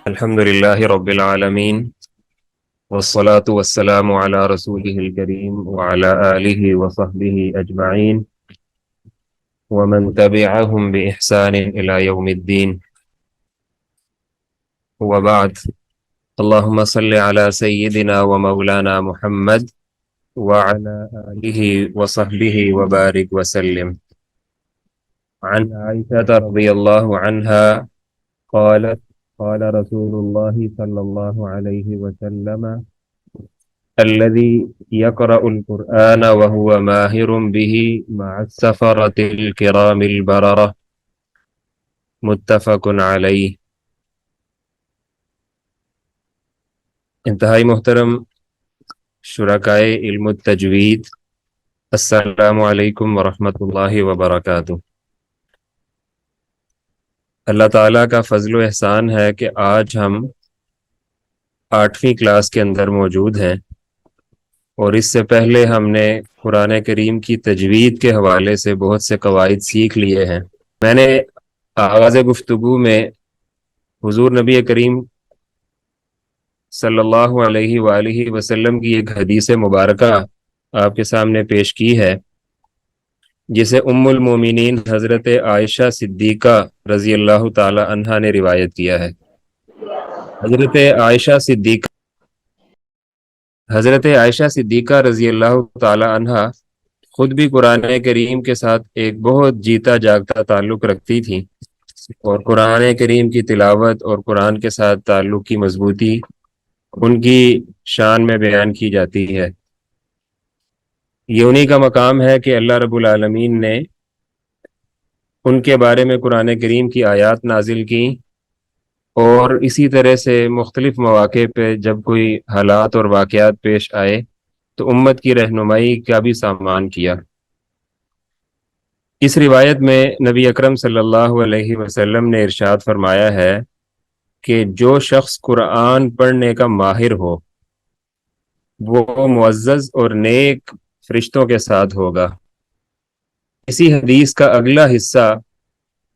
الحمد لله رب العالمين والصلاة والسلام على رسوله الكريم وعلى آله وصحبه أجمعين ومن تبعهم بإحسان إلى يوم الدين. وبعد، اللهم صل على سيدنا ومولانا محمد وعلى آله وصحبه وبارك وسلم. عن عائشة رضي الله عنها قالت: قال رسول الله صلى الله عليه وسلم: الذي يقرأ القرآن وهو ماهر به مع السفرة الكرام البررة. متفق علیہ. انتہائی محترم شرکائے علم التجوید، السلام علیکم ورحمۃ اللہ وبرکاتہ. اللہ تعالیٰ کا فضل و احسان ہے کہ آج ہم 8ویں کلاس کے اندر موجود ہیں، اور اس سے پہلے ہم نے قرآن کریم کی تجوید کے حوالے سے بہت سے قواعد سیکھ لیے ہیں. میں نے آغاز گفتگو میں حضور نبی کریم صلی اللہ علیہ وآلہ وسلم کی ایک حدیث مبارکہ آپ کے سامنے پیش کی ہے، جسے ام المومنین حضرت عائشہ صدیقہ رضی اللہ تعالی عنہا نے روایت کیا ہے. حضرت عائشہ صدیقہ رضی اللہ تعالی عنہا خود بھی قرآن کریم کے ساتھ ایک بہت جیتا جاگتا تعلق رکھتی تھی، اور قرآن کریم کی تلاوت اور قرآن کے ساتھ تعلق کی مضبوطی ان کی شان میں بیان کی جاتی ہے. یہ انہی کا مقام ہے کہ اللہ رب العالمین نے ان کے بارے میں قرآن کریم کی آیات نازل کی، اور اسی طرح سے مختلف مواقع پہ جب کوئی حالات اور واقعات پیش آئے تو امت کی رہنمائی کا بھی سامان کیا. اس روایت میں نبی اکرم صلی اللہ علیہ وسلم نے ارشاد فرمایا ہے کہ جو شخص قرآن پڑھنے کا ماہر ہو وہ معزز اور نیک فرشتوں کے ساتھ ہوگا. اسی حدیث کا اگلا حصہ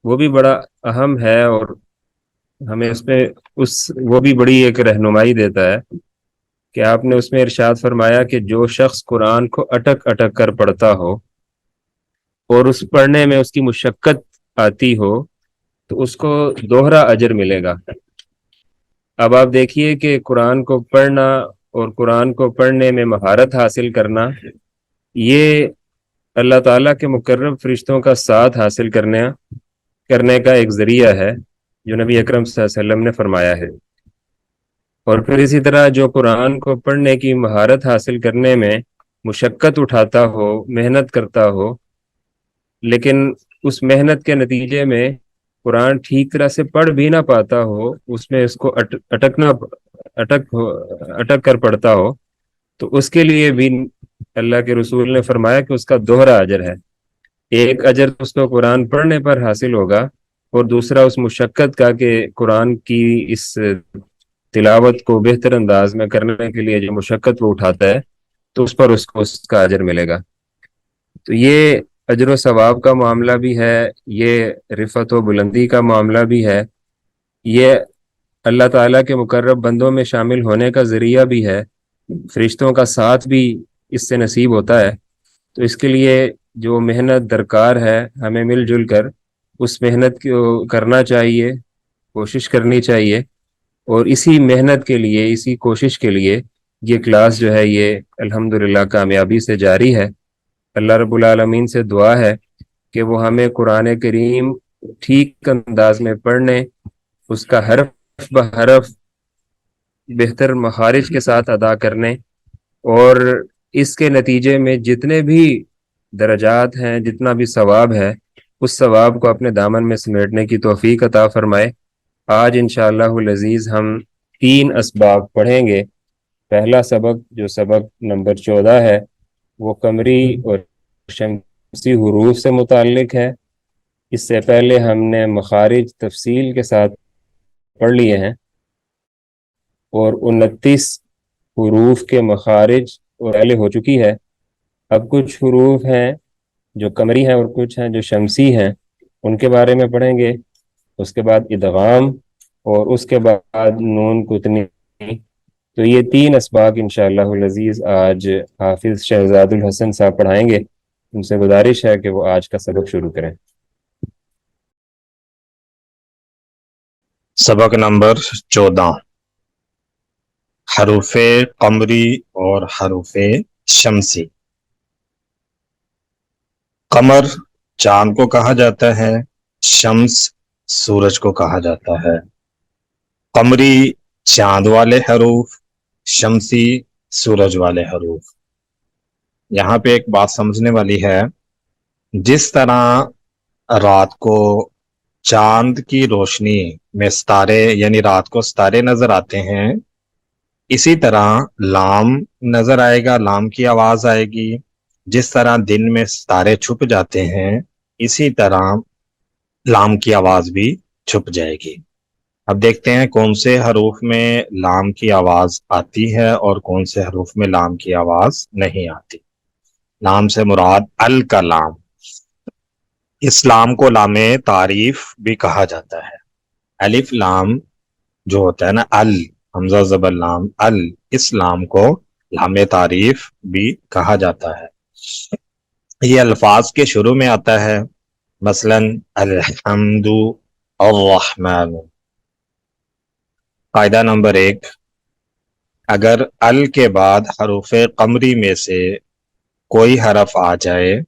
وہ بھی بڑا اہم ہے، اور ہمیں اس میں وہ بھی بڑی ایک رہنمائی دیتا ہے کہ آپ نے اس میں ارشاد فرمایا کہ جو شخص قرآن کو اٹک اٹک کر پڑھتا ہو اور اس پڑھنے میں اس کی مشقت آتی ہو تو اس کو دوہرا اجر ملے گا. اب آپ دیکھیے کہ قرآن کو پڑھنا اور قرآن کو پڑھنے میں مہارت حاصل کرنا، یہ اللہ تعالیٰ کے مقرب فرشتوں کا ساتھ حاصل کرنے کا ایک ذریعہ ہے جو نبی اکرم صلی اللہ علیہ وسلم نے فرمایا ہے. اور پھر اسی طرح جو قرآن کو پڑھنے کی مہارت حاصل کرنے میں مشقت اٹھاتا ہو، محنت کرتا ہو، لیکن اس محنت کے نتیجے میں قرآن ٹھیک طرح سے پڑھ بھی نہ پاتا ہو، اس میں اس کو اٹک کر پڑھتا ہو، تو اس کے لیے بھی اللہ کے رسول نے فرمایا کہ اس کا دوہرا اجر ہے. ایک اجر اس کو قرآن پڑھنے پر حاصل ہوگا، اور دوسرا اس مشقت کا کہ قرآن کی اس تلاوت کو بہتر انداز میں کرنے کے لیے جو مشقت وہ اٹھاتا ہے تو اس پر اس کو اس کا اجر ملے گا. تو یہ اجر و ثواب کا معاملہ بھی ہے، یہ رفعت و بلندی کا معاملہ بھی ہے، یہ اللہ تعالیٰ کے مقرب بندوں میں شامل ہونے کا ذریعہ بھی ہے، فرشتوں کا ساتھ بھی اس سے نصیب ہوتا ہے. تو اس کے لیے جو محنت درکار ہے ہمیں مل جل کر اس محنت کو کرنا چاہیے، کوشش کرنی چاہیے، اور اسی محنت کے لیے، اسی کوشش کے لیے یہ کلاس جو ہے یہ الحمدللہ کامیابی سے جاری ہے. اللہ رب العالمین سے دعا ہے کہ وہ ہمیں قرآن کریم ٹھیک انداز میں پڑھنے، اس کا حرف بحرف بہتر مخارج کے ساتھ ادا کرنے، اور اس کے نتیجے میں جتنے بھی درجات ہیں، جتنا بھی ثواب ہے، اس ثواب کو اپنے دامن میں سمیٹنے کی توفیق عطا فرمائے. آج انشاءاللہ العزیز ہم 3 اسباق پڑھیں گے. پہلا سبق جو سبق نمبر 14 ہے وہ قمری اور شمسی حروف سے متعلق ہے. اس سے پہلے ہم نے مخارج تفصیل کے ساتھ پڑھ لیے ہیں، اور 29 حروف کے مخارج پہلے ہو چکی ہے. اب کچھ حروف ہیں جو قمری ہیں اور کچھ ہیں جو شمسی ہیں، ان کے بارے میں پڑھیں گے. اس کے بعد ادغام، اور اس کے بعد نون کتنی. تو یہ 3 اسباق انشاءاللہ العزیز آج حافظ شہزاد الحسن صاحب پڑھائیں گے. ان سے گزارش ہے کہ وہ آج کا سبق شروع کریں. سبق نمبر 14، حروف قمری اور حروف شمسی. قمر چاند کو کہا جاتا ہے، شمس سورج کو کہا جاتا ہے. قمری چاند والے حروف، شمسی سورج والے حروف. یہاں پہ ایک بات سمجھنے والی ہے، جس طرح رات کو چاند کی روشنی میں ستارے یعنی رات کو ستارے نظر آتے ہیں، اسی طرح لام نظر آئے گا، لام کی آواز آئے گی. جس طرح دن میں ستارے چھپ جاتے ہیں، اسی طرح لام کی آواز بھی چھپ جائے گی. اب دیکھتے ہیں کون سے حروف میں لام کی آواز آتی ہے اور کون سے حروف میں لام کی آواز نہیں آتی. لام سے مراد ال کا لام. اس لام کو لام تعریف بھی کہا جاتا ہے. الف لام جو ہوتا ہے نا، ال حمزہ زبر لام، ال، اس لام کو لام تعریف بھی کہا جاتا ہے. یہ الفاظ کے شروع میں آتا ہے، مثلا الحمد، الرحمن. قاعدہ نمبر 1، اگر ال کے بعد حروف قمری میں سے کوئی حرف آ جائے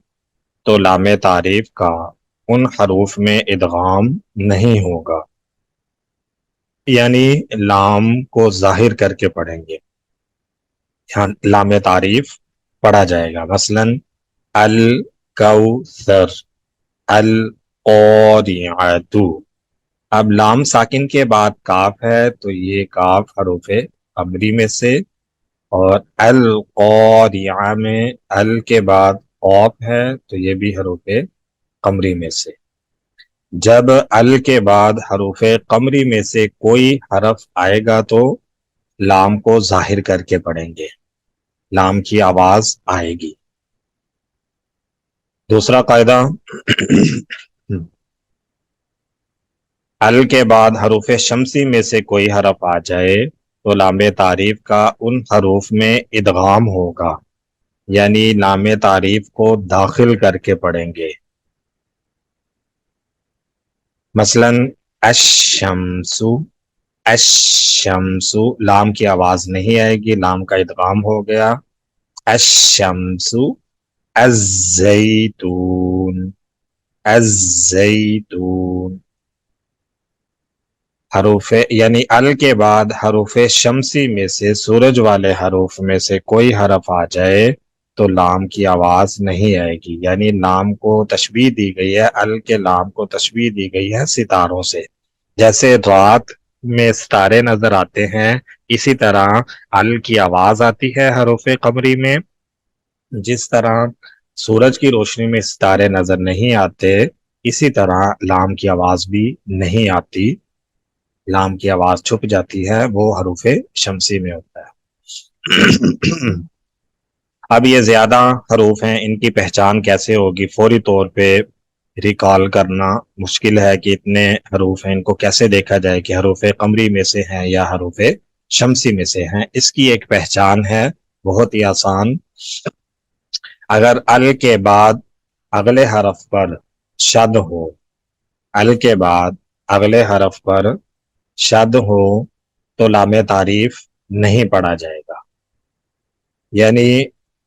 تو لام تعریف کا ان حروف میں ادغام نہیں ہوگا، یعنی لام کو ظاہر کر کے پڑھیں گے، یہاں لام تعریف پڑھا جائے گا. مثلا الکوثر، القارعۃ. اب لام ساکن کے بعد کاف ہے تو یہ کاف حروف قمری میں سے، اور القارعہ میں ال کے بعد قاف ہے تو یہ بھی حروف قمری میں سے. جب ال کے بعد حروف قمری میں سے کوئی حرف آئے گا تو لام کو ظاہر کر کے پڑھیں گے، لام کی آواز آئے گی. دوسرا قاعدہ، ال کے بعد حروف شمسی میں سے کوئی حرف آ جائے تو لام تعریف کا ان حروف میں ادغام ہوگا، یعنی لام تعریف کو داخل کر کے پڑھیں گے. مثلا الشمس، الشمس، لام کی آواز نہیں آئے گی، لام کا ادغام ہو گیا. الشمس، الزیتون، الزیتون. حروف یعنی ال کے بعد حروف شمسی میں سے سورج والے حروف میں سے کوئی حرف آ جائے تو لام کی آواز نہیں آئے گی، یعنی لام کو تشبیہ دی گئی ہے، ال کے لام کو تشبیہ دی گئی ہے ستاروں سے. جیسے رات میں ستارے نظر آتے ہیں، اسی طرح ال کی آواز آتی ہے حروف قمری میں. جس طرح سورج کی روشنی میں ستارے نظر نہیں آتے، اسی طرح لام کی آواز بھی نہیں آتی، لام کی آواز چھپ جاتی ہے، وہ حروف شمسی میں ہوتا ہے. اب یہ زیادہ حروف ہیں، ان کی پہچان کیسے ہوگی؟ فوری طور پہ ریکال کرنا مشکل ہے کہ اتنے حروف ہیں، ان کو کیسے دیکھا جائے کہ حروف قمری میں سے ہیں یا حروف شمسی میں سے ہیں. اس کی ایک پہچان ہے بہت ہی آسان. اگر ال کے بعد اگلے حرف پر شد ہو، ال کے بعد اگلے حرف پر شد ہو تو لام تعریف نہیں پڑھا جائے گا، یعنی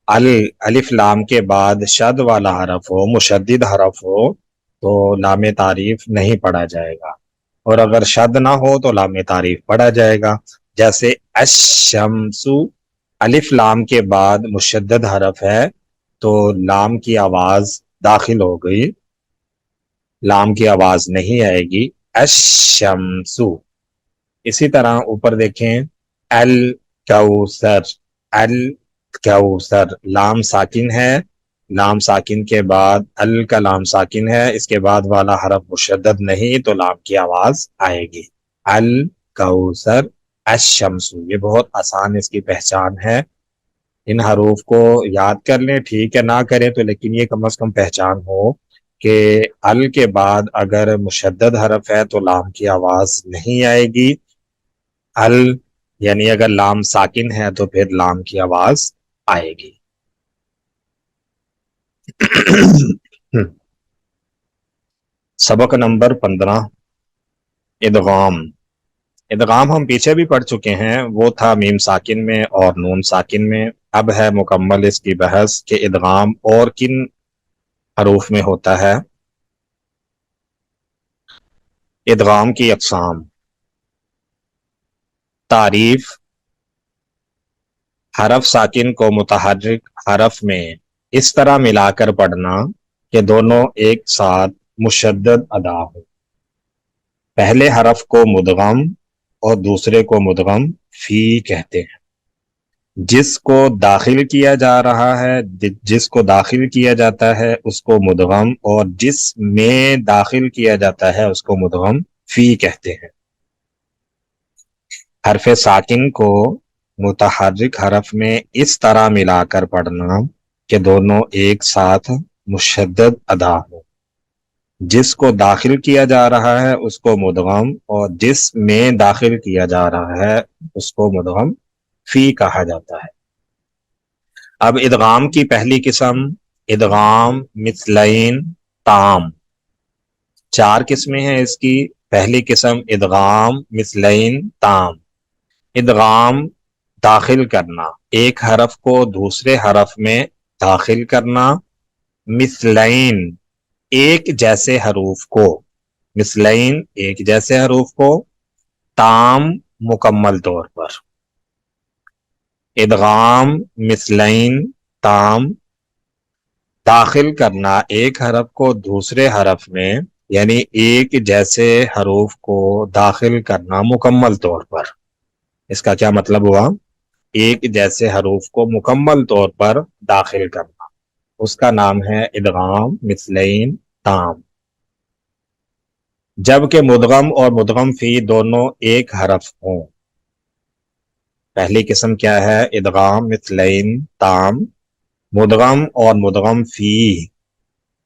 الف لام کے بعد شد والا حرف ہو، مشدد حرف ہو تو لام تعریف نہیں پڑھا جائے گا، اور اگر شد نہ ہو تو لام تعریف پڑھا جائے گا. جیسے الشمس، الف لام کے بعد مشدد حرف ہے تو لام کی آواز داخل ہو گئی، لام کی آواز نہیں آئے گی. الشمس. اسی طرح اوپر دیکھیں، الکوثر، الکوثر، لام ساکن ہے، لام ساکن کے بعد ال کا لام ساکن ہے، اس کے بعد والا حرف مشدد نہیں تو لام کی آواز آئے گی. الکوثر، الشمس. یہ بہت آسان اس کی پہچان ہے. ان حروف کو یاد کر لیں، ٹھیک ہے، نہ کریں تو لیکن یہ کم از کم پہچان ہو کہ ال کے بعد اگر مشدد حرف ہے تو لام کی آواز نہیں آئے گی. ال یعنی اگر لام ساکن ہے تو پھر لام کی آواز آئے گی. سبق نمبر 15 ادغام. ادغام ہم پیچھے بھی پڑھ چکے ہیں، وہ تھا میم ساکن میں اور نون ساکن میں. اب ہے مکمل اس کی بحث کہ ادغام اور کن حروف میں ہوتا ہے. ادغام کی اقسام. تعریف: حرف ساکن کو متحرک حرف میں اس طرح ملا کر پڑھنا کہ دونوں ایک ساتھ مشدد ادا ہو. پہلے حرف کو مدغم اور دوسرے کو مدغم فی کہتے ہیں. جس کو داخل کیا جا رہا ہے، جس کو داخل کیا جاتا ہے اس کو مدغم، اور جس میں داخل کیا جاتا ہے اس کو مدغم فی کہتے ہیں. حرف ساکن کو متحرک حرف میں اس طرح ملا کر پڑھنا کہ دونوں ایک ساتھ مشدد ادا ہو. جس کو داخل کیا جا رہا ہے اس کو مدغم، اور جس میں داخل کیا جا رہا ہے اس کو مدغم فی کہا جاتا ہے. اب ادغام کی پہلی قسم ادغام مثلین تام. 4 قسمیں ہیں اس کی. پہلی قسم ادغام مثلین تام. ادغام داخل کرنا، ایک حرف کو دوسرے حرف میں داخل کرنا. مثلین ایک جیسے حروف کو، مثلین ایک جیسے حروف کو، تام مکمل طور پر. ادغام مثلین تام داخل کرنا ایک حرف کو دوسرے حرف میں، یعنی ایک جیسے حروف کو داخل کرنا مکمل طور پر. اس کا کیا مطلب ہوا؟ ایک جیسے حروف کو مکمل طور پر داخل کرنا، اس کا نام ہے ادغام مثلین تام. جبکہ مدغم اور مدغم فی دونوں ایک حرف ہوں. پہلی قسم کیا ہے؟ ادغام مثلین تام. مدغم اور مدغم فی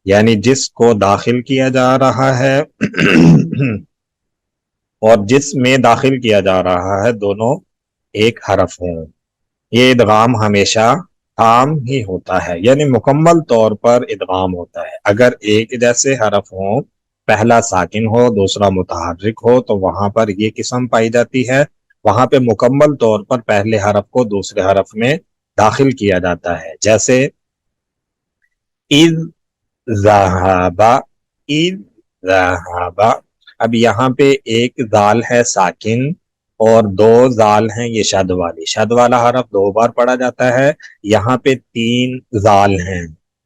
یعنی جس کو داخل کیا جا رہا ہے اور جس میں داخل کیا جا رہا ہے دونوں ایک حرف ہوں. یہ ادغام ہمیشہ تام ہی ہوتا ہے، یعنی مکمل طور پر ادغام ہوتا ہے. اگر ایک جیسے حرف ہوں، پہلا ساکن ہو دوسرا متحرک ہو، تو وہاں پر یہ قسم پائی جاتی ہے. وہاں پہ مکمل طور پر پہلے حرف کو دوسرے حرف میں داخل کیا جاتا ہے. جیسے اذ ذہب، اذ ذہب. اب یہاں پہ ایک ذال ہے ساکن اور 2 ذال ہیں یہ شد والی. شد والا حرف 2 بار پڑھا جاتا ہے. یہاں پہ 3 ذال ہیں،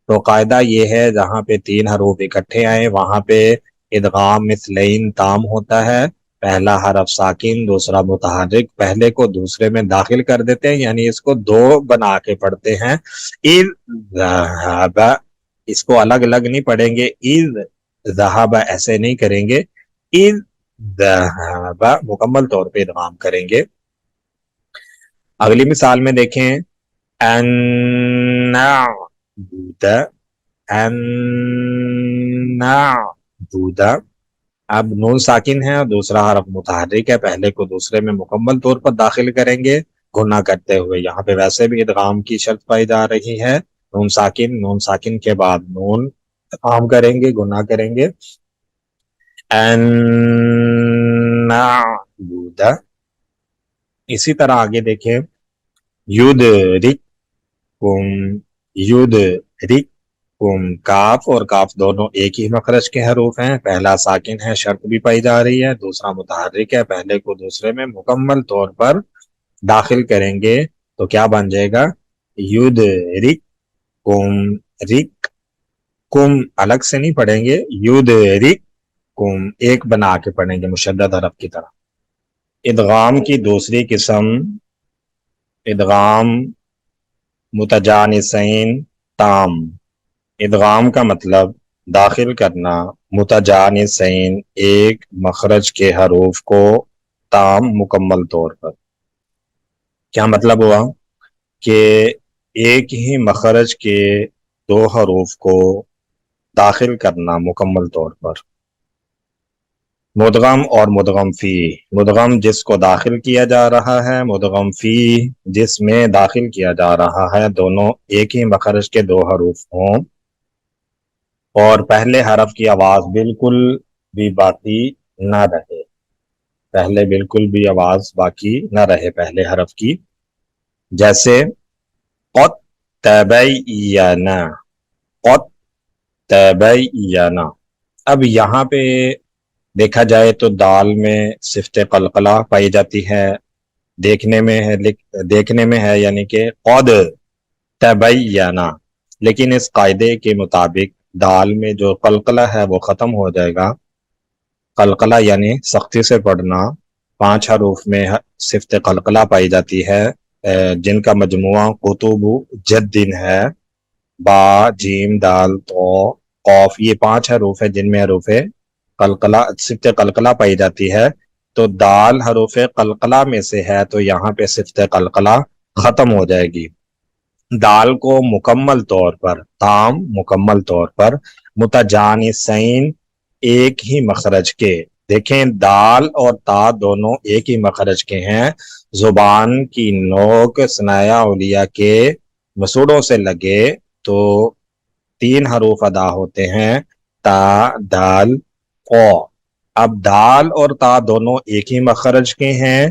تو قاعدہ یہ ہے جہاں پہ 3 حروف اکٹھے آئے وہاں پہ ادغام مثلین تام ہوتا ہے. پہلا حرف ساکن دوسرا متحرک، پہلے کو دوسرے میں داخل کر دیتے ہیں، یعنی اس کو 2 بنا کے پڑھتے ہیں. اذ ذہب، اس کو الگ الگ نہیں پڑھیں گے. اذ ذہب ایسے نہیں کریں گے. اذ ذہب مکمل طور پہ ادغام کریں گے. اگلی مثال میں دیکھیں ان نعبد، ان نعبد. اب نون ساکن ہے اور دوسرا حرف متحرک ہے، پہلے کو دوسرے میں مکمل طور پر داخل کریں گے گنا کرتے ہوئے. یہاں پہ ویسے بھی ادغام کی شرط پائی جا رہی ہے. نون ساکن کے بعد نون ادغام کریں گے، گنا کریں گے. ان نعبد. اسی طرح آگے دیکھیں یدرککم، یدرککم. کاف اور کاف دونوں ایک ہی مخرج کے حروف ہیں. پہلا ساکن ہے، شرط بھی پائی جا رہی ہے. دوسرا متحرک ہے، پہلے کو دوسرے میں مکمل طور پر داخل کریں گے تو کیا بن جائے گا؟ یدرککم. رک کم الگ سے نہیں پڑھیں گے، یدرککم ایک بنا کے پڑھیں گے مشدد حرف کی طرح. ادغام کی دوسری قسم ادغام متجانسین تام. ادغام کا مطلب داخل کرنا متجانسین ایک مخرج کے حروف کو تام مکمل طور پر. کیا مطلب ہوا؟ کہ ایک ہی مخرج کے 2 حروف کو داخل کرنا مکمل طور پر. مدغم اور مدغم فی. مدغم جس کو داخل کیا جا رہا ہے، مدغم فی جس میں داخل کیا جا رہا ہے، دونوں ایک ہی مخرج کے دو حروف ہوں اور پہلے حرف کی آواز بالکل بھی باقی نہ رہے، پہلے بالکل بھی آواز باقی نہ رہے پہلے حرف کی. جیسے قد تبینا، قد تبینا. اب یہاں پہ دیکھا جائے تو دال میں صفت قلقلہ پائی جاتی ہے، دیکھنے میں ہے یعنی کہ قد تبینا، لیکن اس قاعدے کے مطابق دال میں جو قلقلہ ہے وہ ختم ہو جائے گا. قلقلہ یعنی سختی سے پڑھنا. 5 حروف میں صفت قلقلہ پائی جاتی ہے جن کا مجموعہ قطب جدن ہے. با، جیم، دال، تو، قوف، یہ 5 حروف ہیں جن میں حروف قلقلہ صفت قلقلہ پائی جاتی ہے. تو دال حروف قلقلہ میں سے ہے تو یہاں پہ صفت قلقلہ ختم ہو جائے گی. دال کو مکمل طور پر، تام مکمل طور پر، متجانسین ایک ہی مخرج کے. دیکھیں دال اور تا دونوں ایک ہی مخرج کے ہیں. زبان کی نوک ثنایا اولیاء کے مسوڑوں سے لگے تو 3 حروف ادا ہوتے ہیں، تا، دال، قو. اب دال اور تا دونوں ایک ہی مخرج کے ہیں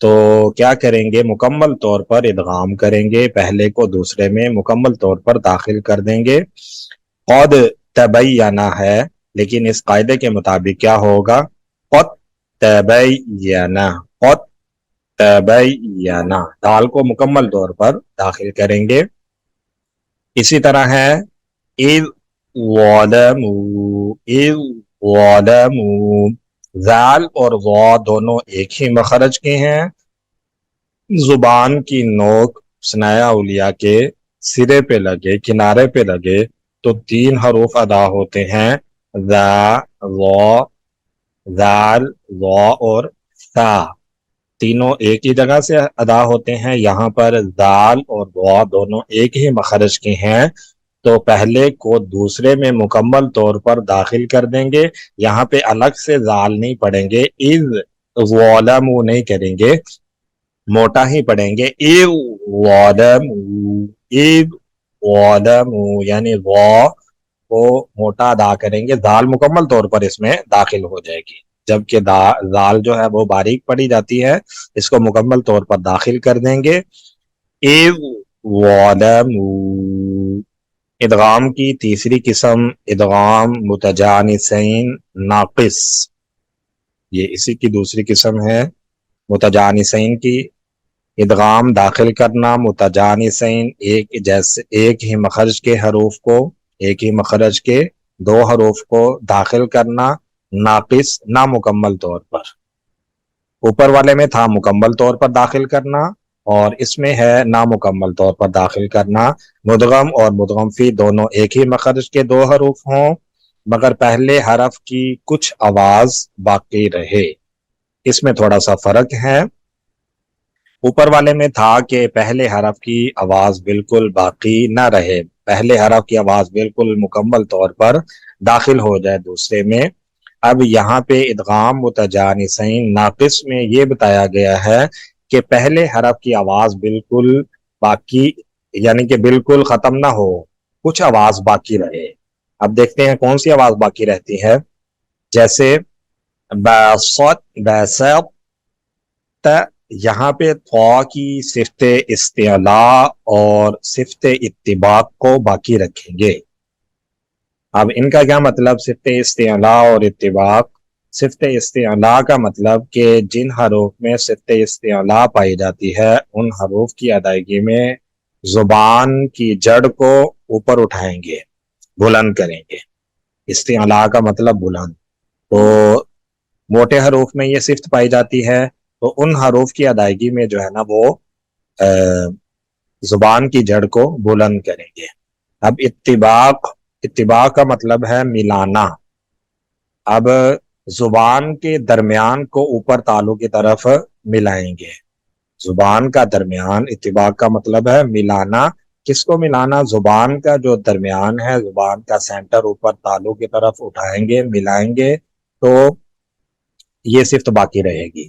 تو کیا کریں گے؟ مکمل طور پر ادغام کریں گے، پہلے کو دوسرے میں مکمل طور پر داخل کر دیں گے. قد تبینا ہے لیکن اس قاعدے کے مطابق کیا ہوگا؟ قد تبینا، قد تبینا. دال کو مکمل طور پر داخل کریں گے. اسی طرح ہے اذ ظلموا، اذ ظلموا. ذال اور ظا دونوں ایک ہی مخرج کے ہیں. زبان کی نوک ثنایا اولیاء کے سرے پہ لگے، کنارے پہ لگے تو 3 حروف ادا ہوتے ہیں، ذا، ظا، ذال، ظا اور ثا. تینوں ایک ہی جگہ سے ادا ہوتے ہیں. یہاں پر ذال اور ظا دونوں ایک ہی مخرج کے ہیں تو پہلے کو دوسرے میں مکمل طور پر داخل کر دیں گے. یہاں پہ الگ سے ذال نہیں پڑھیں گے، اذ ظلموا نہیں کریں گے، موٹا ہی پڑھیں گے. اذ ظلموا، اذ ظلموا، یعنی ظا کو موٹا ادا کریں گے، ذال مکمل طور پر اس میں داخل ہو جائے گی، جبکہ ذال جو ہے وہ باریک پڑی جاتی ہے، اس کو مکمل طور پر داخل کر دیں گے. اذ ظلموا. ادغام کی تیسری قسم ادغام متجانسین ناقص، یہ اسی کی دوسری قسم ہے. متجانسین کی ادغام داخل کرنا متجانسین ایک ہی مخرج کے حروف کو، ایک ہی مخرج کے 2 حروف کو داخل کرنا ناقص، نامکمل طور پر. اوپر والے میں تھا مکمل طور پر داخل کرنا اور اس میں ہے نامکمل طور پر داخل کرنا. مدغم اور مدغم فی دونوں ایک ہی مخرج کے 2 حروف ہوں مگر پہلے حرف کی کچھ آواز باقی رہے. اس میں تھوڑا سا فرق ہے. اوپر والے میں تھا کہ پہلے حرف کی آواز بالکل باقی نہ رہے، پہلے حرف کی آواز بالکل مکمل طور پر داخل ہو جائے دوسرے میں. اب یہاں پہ ادغام متجانسین ناقص میں یہ بتایا گیا ہے کہ پہلے حرف کی آواز بالکل باقی یعنی کہ بالکل ختم نہ ہو، کچھ آواز باقی رہے. اب دیکھتے ہیں کون سی آواز باقی رہتی ہے. جیسے باسط، باسط، یہاں پہ طا کی صفت استعلاء اور صفت اتباق کو باقی رکھیں گے. اب ان کا کیا مطلب؟ صفت استعلاء اور اتباق. صفت استعلاء کا مطلب کہ جن حروف میں صفت استعلاء پائی جاتی ہے ان حروف کی ادائیگی میں زبان کی جڑ کو اوپر اٹھائیں گے، بلند کریں گے. استعلاء کا مطلب بلند. تو موٹے حروف میں یہ صفت پائی جاتی ہے تو ان حروف کی ادائیگی میں جو ہے نا وہ زبان کی جڑ کو بلند کریں گے. اب اتباع کا مطلب ہے ملانا. اب زبان کے درمیان کو اوپر تالو کی طرف ملائیں گے. زبان کا درمیان، اتباع کا مطلب ہے ملانا، کس کو ملانا؟ زبان کا جو درمیان ہے، زبان کا سینٹر اوپر تالو کی طرف اٹھائیں گے، ملائیں گے تو یہ صفت باقی رہے گی،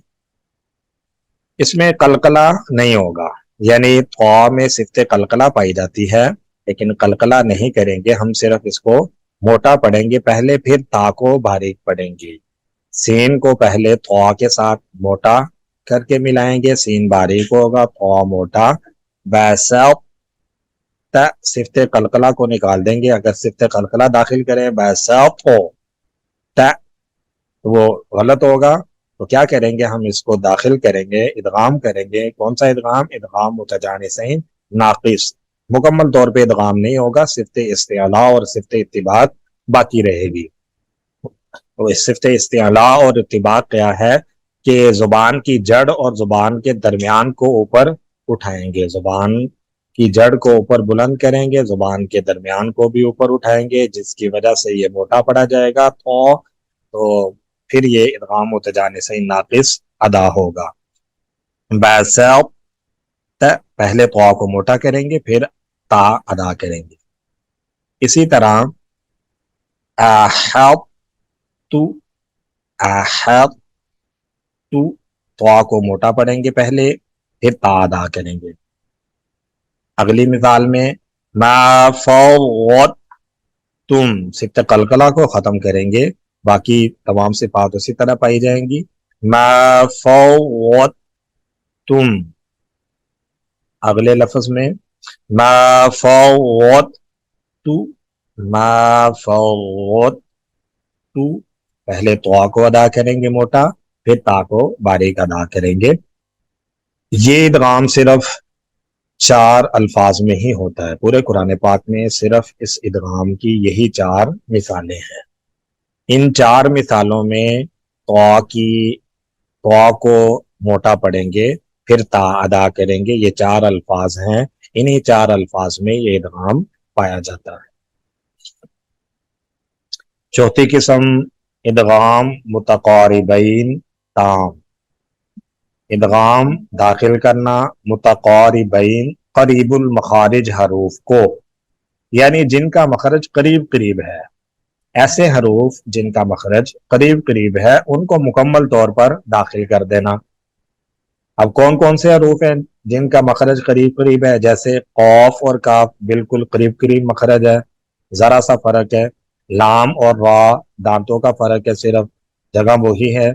اس میں قلقلہ نہیں ہوگا، یعنی طا میں صفت قلقلہ پائی جاتی ہے لیکن قلقلہ نہیں کریں گے، ہم صرف اس کو موٹا پڑھیں گے پہلے، پھر تا کو باریک پڑھیں گے، سین کو پہلے طا کے ساتھ موٹا کر کے ملائیں گے، سین باریک ہوگا، طا موٹا، بیسط، صفت قلقلہ کو نکال دیں گے، اگر صفت قلقلہ داخل کریں بیسط ہو وہ غلط ہوگا، تو کیا کریں گے؟ ہم اس کو داخل کریں گے، ادغام کریں گے۔ کون سا ادغام؟ ادغام متجانسین ناقص، مکمل طور پہ ادغام نہیں ہوگا، صفت استعلاء اور صفت اتباق باقی رہے گی۔ تو اس صفت استعلاء اور اتباق کیا ہے کہ زبان کی جڑ اور زبان کے درمیان کو اوپر اٹھائیں گے، زبان کی جڑ کو اوپر بلند کریں گے، زبان کے درمیان کو بھی اوپر اٹھائیں گے، جس کی وجہ سے یہ موٹا پڑا جائے گا تو پھر یہ ادغام متجانسین ناقص ادا ہوگا۔ بیسط، پہلے طا کو موٹا کریں گے پھر تا ادا کریں گے۔ اسی طرح احط، احط، طا کو موٹا پڑھیں گے پہلے پھر تا ادا کریں گے۔ اگلی مثال میں ما فوت تم، صفت قلقلہ کو ختم کریں گے، باقی تمام صفات اسی طرح پائی جائیں گی۔ ما فوت تم، اگلے لفظ میں ما فوت تو، ما فوت تو، پہلے طا کو ادا کریں گے موٹا پھر تا کو باریک ادا کریں گے۔ یہ ادغام صرف 4 الفاظ میں ہی ہوتا ہے، پورے قرآن پاک میں صرف اس ادغام کی یہی 4 مثالیں ہیں۔ ان 4 مثالوں میں طا کو موٹا پڑھیں گے پھر تا ادا کریں گے، یہ 4 الفاظ ہیں، انہی 4 الفاظ میں یہ ادغام پایا جاتا ہے۔ چوتھی قسم ادغام متقاربین تام، ادغام داخل کرنا متقاربین قریب المخارج حروف کو، یعنی جن کا مخرج قریب قریب ہے، ایسے حروف جن کا مخرج قریب قریب ہے ان کو مکمل طور پر داخل کر دینا۔ اب کون کون سے حروف ہیں جن کا مخرج قریب قریب ہے؟ جیسے قوف اور کاف بالکل قریب قریب مخرج ہے، ذرا سا فرق ہے۔ لام اور را دانتوں کا فرق ہے، صرف جگہ وہی ہے۔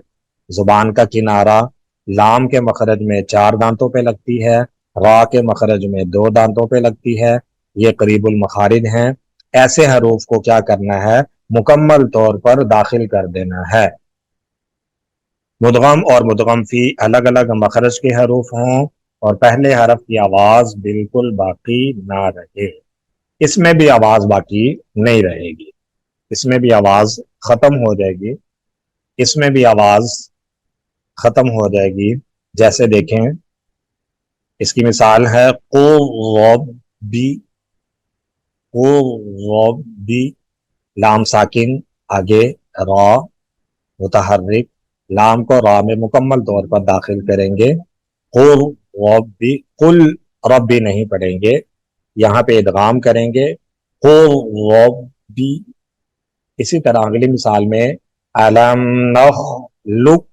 زبان کا کنارہ لام کے مخرج میں 4 دانتوں پہ لگتی ہے، را کے مخرج میں 2 دانتوں پہ لگتی ہے، یہ قریب المخارج ہیں۔ ایسے حروف کو کیا کرنا ہے؟ مکمل طور پر داخل کر دینا ہے۔ مدغم اور مدغم فی الگ الگ مخرج کے حروف ہوں اور پہلے حرف کی آواز بالکل باقی نہ رہے، اس میں بھی آواز باقی نہیں رہے گی، اس میں بھی آواز ختم ہو جائے گی، اس میں بھی آواز ختم ہو جائے گی۔ جیسے دیکھیں اس کی مثال ہے قربی، قربی، لام ساکن آگے را متحرک، لام کو را میں مکمل طور پر داخل کریں گے۔ قربی، قل ربی نہیں پڑھیں گے، یہاں پہ ادغام کریں گے قربی۔ اسی طرح اگلی مثال میں علم نخلقکم،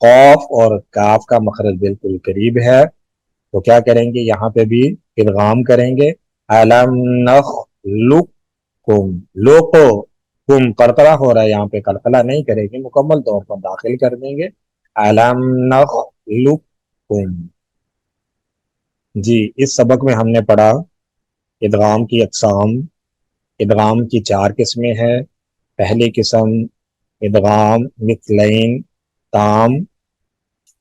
قاف اور کاف کا مخرج بالکل قریب ہے تو کیا کریں گے؟ یہاں پہ بھی ادغام کریں گے علم نخلقکم، لوکو کم قلقلہ ہو رہا ہے، یہاں پہ قلقلہ نہیں کریں گے، مکمل طور پر داخل کر دیں گے علم نخلقکم۔ جی، اس سبق میں ہم نے پڑھا ادغام کی اقسام۔ ادغام کی 4 قسمیں ہیں۔ پہلی قسم ادغام مثلین تام،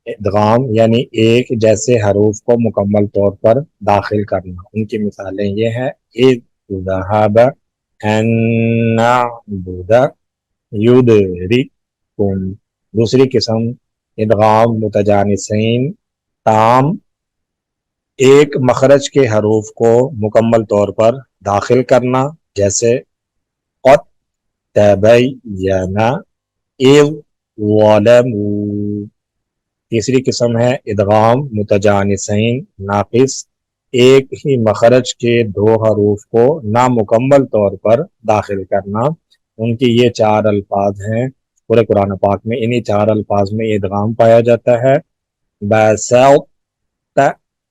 ادغام یعنی ایک جیسے حروف کو مکمل طور پر داخل کرنا، ان کی مثالیں یہ ہیں اذهب، ان نعبد، یدرککم۔ دوسری قسم ادغام متجانسین تام، ایک مخرج کے حروف کو مکمل طور پر داخل کرنا، جیسے قد تبین اذ ظلموا۔ تیسری قسم ہے ادغام متجانسین ناقص ایک ہی مخرج کے دو حروف کو نامکمل طور پر داخل کرنا۔ ان کی یہ چار الفاظ ہیں پورے قرآن پاک میں، انہی چار الفاظ میں ادغام پایا جاتا ہے۔ بسط،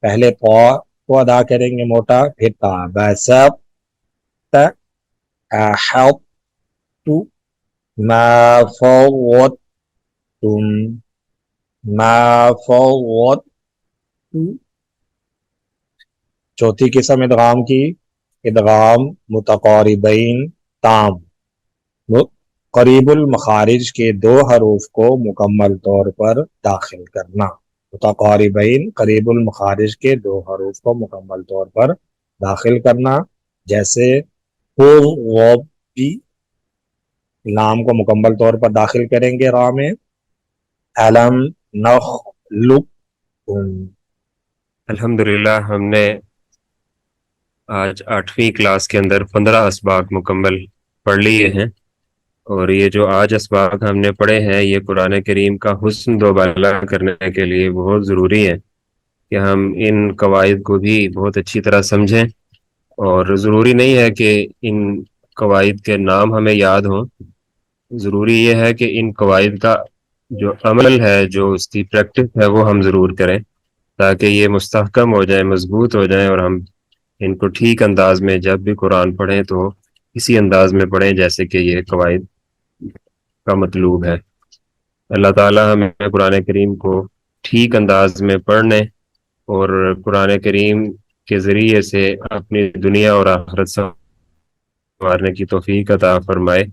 پہلے پا کو ادا کریں گے موٹا، پھر تا، بسط، احط، ما فوضتم، ما فوضتم۔ چوتھی قسم ادغام کی، ادغام متقاربین تام، قریب المخارج کے دو حروف کو مکمل طور پر داخل کرنا۔ متقاربین، قریب المخارج کے دو حروف کو مکمل طور پر داخل کرنا، جیسے ربی، لام کو مکمل طور پر داخل کریں گے را میں، علم نخلقکم۔ الحمدللہ ہم نے آج 8ویں کلاس کے اندر 15 اسباق مکمل پڑھ لیے ہیں، اور یہ جو آج اسباق ہم نے پڑھے ہیں یہ قرآن کریم کا حسن دوبالا کرنے کے لیے بہت ضروری ہے کہ ہم ان قواعد کو بھی بہت اچھی طرح سمجھیں، اور ضروری نہیں ہے کہ ان قواعد کے نام ہمیں یاد ہوں، ضروری یہ ہے کہ ان قواعد کا جو عمل ہے، جو اس کی پریکٹس ہے، وہ ہم ضرور کریں تاکہ یہ مستحکم ہو جائیں، مضبوط ہو جائیں، اور ہم ان کو ٹھیک انداز میں جب بھی قرآن پڑھیں تو اسی انداز میں پڑھیں جیسے کہ یہ قواعد کا مطلوب ہے۔ اللہ تعالی ہمیں قرآن کریم کو ٹھیک انداز میں پڑھنے اور قرآن کریم کے ذریعے سے اپنی دنیا اور آخرت سنوارنے کی توفیق عطا فرمائے۔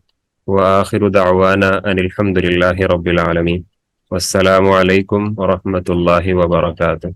وآخر دعوانا ان الحمد للہ رب العالمین، والسلام علیکم ورحمۃ اللہ وبرکاتہ۔